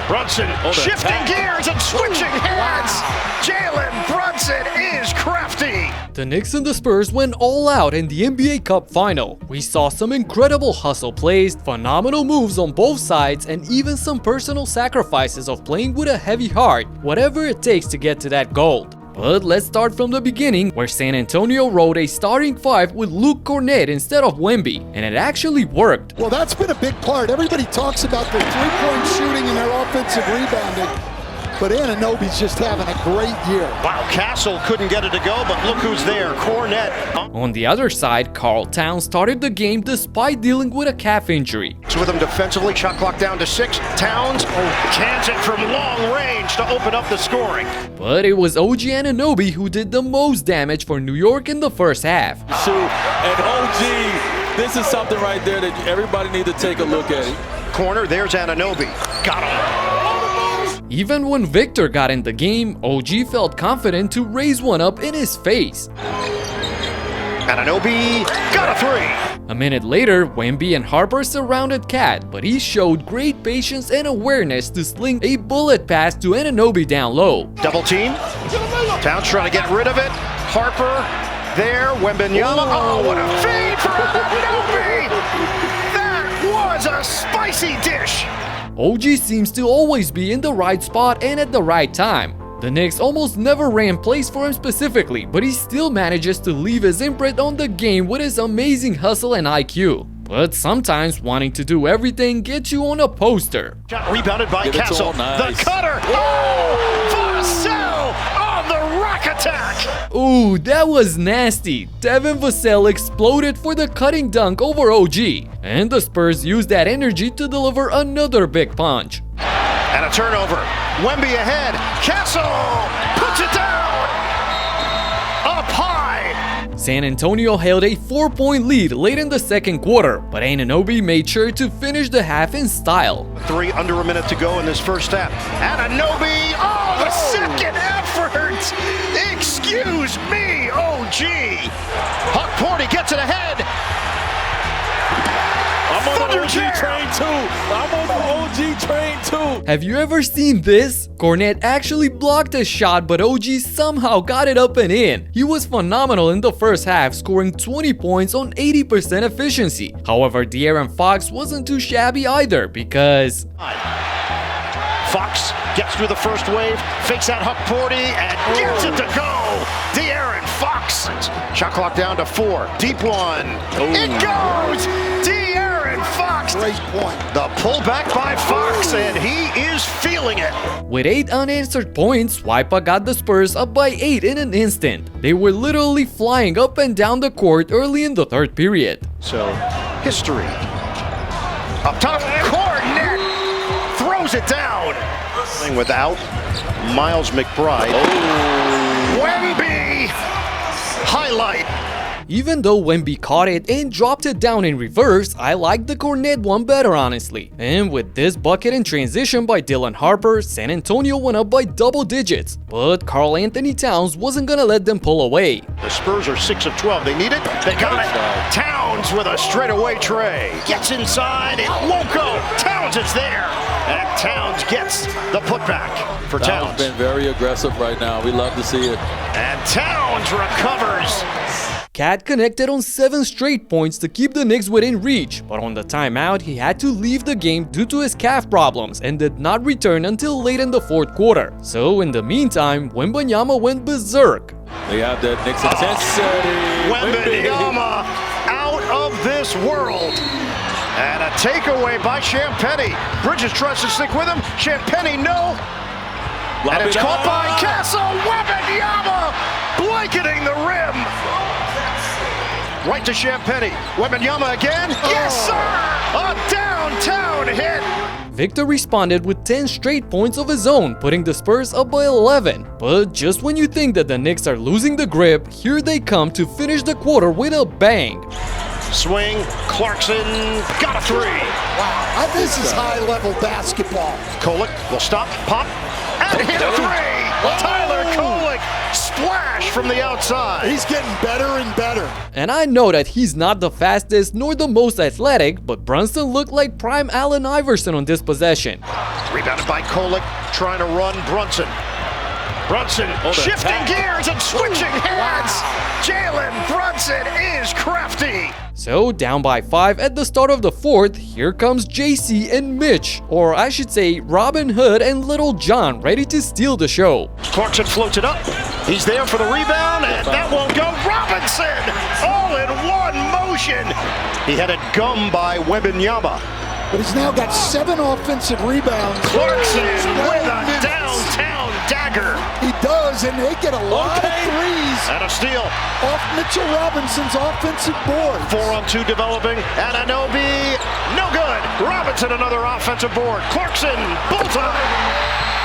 Brunson shifting gears and switching hands. Jalen Brunson is crafty. The Knicks and the Spurs went all out in the NBA Cup final. We saw some incredible hustle plays, phenomenal moves on both sides, and even some personal sacrifices of playing with a heavy heart, whatever it takes to get to that gold. But let's start from the beginning, where San Antonio rode a starting five with Luke Kornet instead of Wemby, and it actually worked. Well, that's been a big part. Everybody talks about their three-point shooting and their offensive rebounding, but Anunoby's just having a great year. Wow, Castle couldn't get it to go, but look who's there, Kornet. On the other side, Karl Towns started the game despite dealing with a calf injury. With him defensively, shot clock down to 6. Towns cans it from long range to open up the scoring. But it was OG Anunoby who did the most damage for New York in the first half. Shoot, and OG, this is something right there that everybody needs to take a look at. Corner, there's Anunoby. Got him. Even when Victor got in the game, OG felt confident to raise one up in his face. Anunoby got a 3. A minute later, Wemby and Harper surrounded Cat, but he showed great patience and awareness to sling a bullet pass to Anunoby down low. Double team. Towns trying to get rid of it. Harper there. Wemby and Harper. Oh, what a feed for Anunoby! That was a spicy dish. OG seems to always be in the right spot and at the right time. The Knicks almost never ran plays for him specifically, but he still manages to leave his imprint on the game with his amazing hustle and IQ. But sometimes wanting to do everything gets you on a poster. Shot rebounded by Castle. Nice. The cutter. Oh, Vassell on the rack attack. Ooh, that was nasty. Devin Vassell exploded for the cutting dunk over OG. And the Spurs used that energy to deliver another big punch. And a turnover. Wemby ahead. Castle puts it down. Up high. San Antonio held a 4-point lead late in the second quarter, but Anunoby made sure to finish the half in style. 3 under a minute to go in this first half. Anunoby. Oh, the second effort. Excuse me, OG. Huck Porty gets it ahead. I'm on the OG train too. I'm on the OG train too. Have you ever seen this? Kornet actually blocked a shot, but OG somehow got it up and in. He was phenomenal in the first half, scoring 20 points on 80% efficiency. However, De'Aaron Fox wasn't too shabby either because Fox gets through the first wave, fakes out Huck Porty, and gets it to go. De'Aaron Fox. Shot clock down to 4. Deep one. It goes. De'Aaron Fox. Great point. The pullback by Fox, and he is feeling it. with 8 unanswered points, Wipa got the Spurs up by 8 in an instant. They were literally flying up and down the court early in the third period. So, history. Up top, Kornet throws it down. Without Miles McBride. Oh. Wemby! Highlight. Even though Wemby caught it and dropped it down in reverse, I like the Kornet one better honestly. And with this bucket in transition by Dylan Harper, San Antonio went up by double digits. But Karl Towns wasn't gonna let them pull away. The Spurs are 6 of 12. They need it. They got it. Towns with a straightaway tray. Gets inside. It won't go. Towns is there. And Towns gets the putback for Towns. Towns been very aggressive right now. We love to see it. And Towns recovers. Cat connected on 7 straight points to keep the Knicks within reach, but on the timeout he had to leave the game due to his calf problems and did not return until late in the fourth quarter. So in the meantime, Wembanyama went berserk. They have that Knicks intensity. Wembanyama out of this world. And a takeaway by Champagnie. Bridges tries to stick with him. Champagnie, no. And it's caught by Castle. Wembanyama blanketing the rim. Right to Champagnie. Wembanyama again. Yes, sir! A downtown hit. Victor responded with 10 straight points of his own, putting the Spurs up by 11. But just when you think that the Knicks are losing the grip, here they come to finish the quarter with a bang. Swing, Clarkson, got a 3. Wow, this is high-level basketball. Kolek will stop, pop, and hit a 3. Tyler Kolek Splash from the outside. He's getting better and better. And I know that he's not the fastest nor the most athletic, but Brunson looked like prime Allen Iverson on this possession. Rebounded by Kolek, trying to run Brunson. Brunson shifting gears and switching hands. Jalen Brunson is crafty. So down by 5 at the start of the fourth, here comes JC and Mitch, or I should say Robin Hood and Little John, ready to steal the show. Clarkson floats it up. He's there for the rebound, and that won't go. Robinson, all in one motion. He had it gummed by Wemby and Harper. But he's now got 7 offensive rebounds. Clarkson with a downtown dagger. He does, and they get a lot of threes And a steal. off Mitchell Robinson's offensive board. 4-on-2 developing. Anunoby, no good. Robinson, another offensive board. Clarkson, bullseye.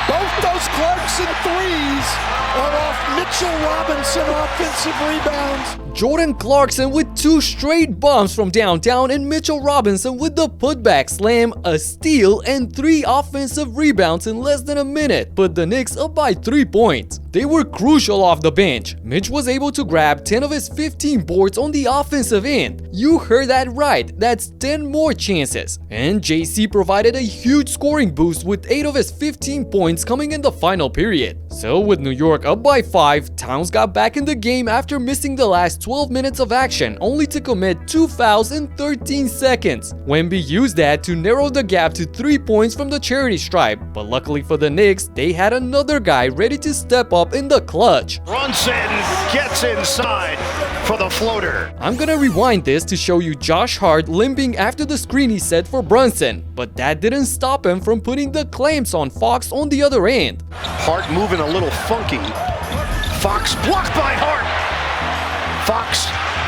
Both those Clarkson threes are off Mitchell Robinson offensive rebounds. Jordan Clarkson with 2 straight bombs from downtown and Mitchell Robinson with the putback slam, a steal, and 3 offensive rebounds in less than a minute, put the Knicks up by 3 points. They were crucial off the bench. Mitch was able to grab 10 of his 15 boards on the offensive end. You heard that right, that's 10 more chances. And JC provided a huge scoring boost with 8 of his 15 points coming in the final period. So with New York up by 5, Towns got back in the game after missing the last 12 minutes of action, only to commit 2 fouls in 13 seconds. Wemby used that to narrow the gap to 3 points from the charity stripe, but luckily for the Knicks, they had another guy ready to step up in the clutch. Brunson gets inside for the floater. I'm gonna rewind this to show you Josh Hart limping after the screen he set for Brunson, but that didn't stop him from putting the clamps on Fox on the other end. Hart moving a little funky. Fox blocked by Hart. Fox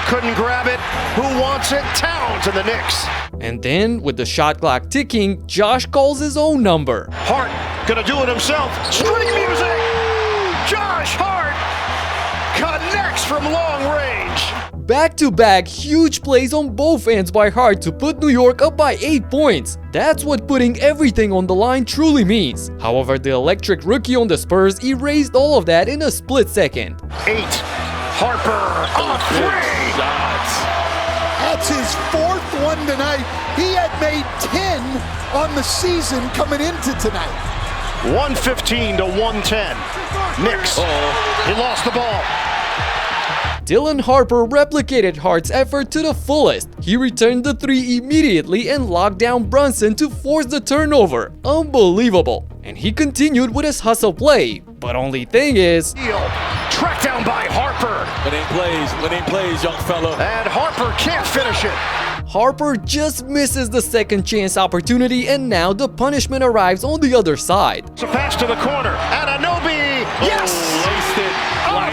couldn't grab it. Who wants it? Towns and the Knicks. And then, with the shot clock ticking, Josh calls his own number. Hart gonna do it himself. String music. Josh Hart connects from long range. Back-to-back huge plays on both ends by Hart to put New York up by 8 points. That's what putting everything on the line truly means. However, the electric rookie on the Spurs erased all of that in a split second. 8. Harper on 3. That's his 4th one tonight. He had made 10 on the season coming into tonight. 115 to 110. Knicks. He lost the ball. Dylan Harper replicated Hart's effort to the fullest. He returned the 3 immediately and locked down Brunson to force the turnover. Unbelievable. And he continued with his hustle play. But only thing is, Tracked down by Harper. Winning plays, young fella. And Harper can't finish it. Harper just misses the second chance opportunity, and now the punishment arrives on the other side. It's a pass to the corner. Anunoby. Yes. Laced it. On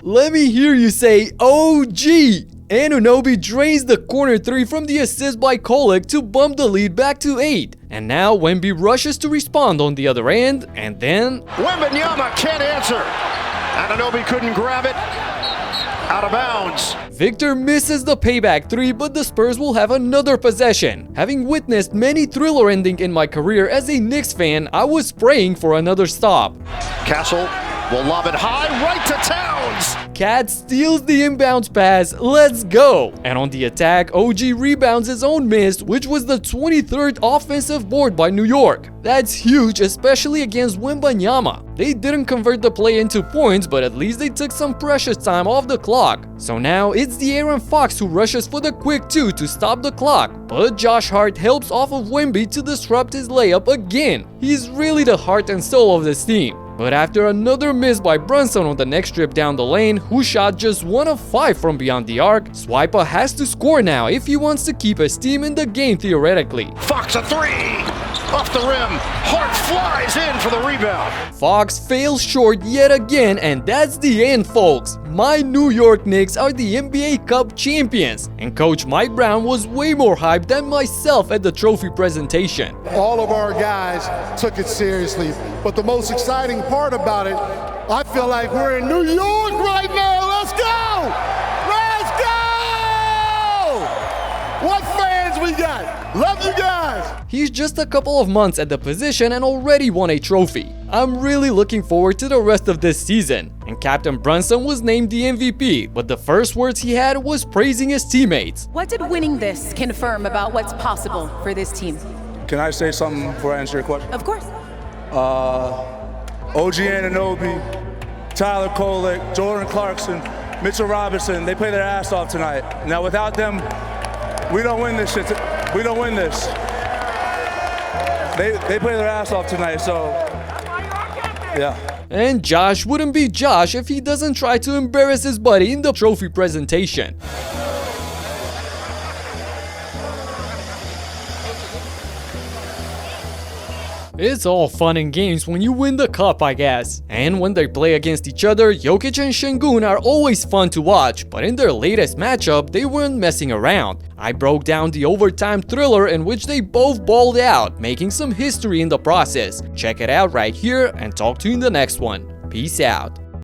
3. Let me hear you say OG. Anunoby drains the corner 3 from the assist by Kolek to bump the lead back to 8. And now Wemby rushes to respond on the other end, and then Wemby and Harper can't answer. Anunoby couldn't grab it. Out of bounds. Victor misses the payback 3, but the Spurs will have another possession. Having witnessed many thriller endings in my career as a Knicks fan, I was praying for another stop. Castle will lob it high right to Towns. Cat steals the inbounds pass, let's go! And on the attack, OG rebounds his own miss, which was the 23rd offensive board by New York. That's huge, especially against Wemby and Harper. They didn't convert the play into points, but at least they took some precious time off the clock. So now it's the Aaron Fox who rushes for the quick 2 to stop the clock, but Josh Hart helps off of Wemby to disrupt his layup again. He's really the heart and soul of this team. But after another miss by Brunson on the next trip down the lane, who shot just 1 of 5 from beyond the arc, Swiper has to score now if he wants to keep his team in the game theoretically. Fox a 3. Off the rim. Hart flies in for the rebound. Fox fails short yet again, and that's the end, folks. My New York Knicks are the NBA Cup champions, and Coach Mike Brown was way more hyped than myself at the trophy presentation. All of our guys took it seriously, but the most exciting part about it, I feel like we're in New York right now. Let's go! Let's go! What fans we got? Love you guys! He's just a couple of months at the position and already won a trophy. I'm really looking forward to the rest of this season. And Captain Brunson was named the MVP, but the first words he had was praising his teammates. What did winning this confirm about what's possible for this team? Can I say something before I answer your question? Of course. OG Anunoby, Tyler Kolek, Jordan Clarkson, Mitchell Robinson, they play their ass off tonight. Now without them, we don't win this shit. We don't win this. They play their ass off tonight, so yeah. And Josh wouldn't be Josh if he doesn't try to embarrass his buddy in the trophy presentation. It's all fun and games when you win the cup, I guess. And when they play against each other, Jokic and Şengün are always fun to watch, but in their latest matchup, they weren't messing around. I broke down the overtime thriller in which they both balled out, making some history in the process. Check it out right here and talk to you in the next one. Peace out.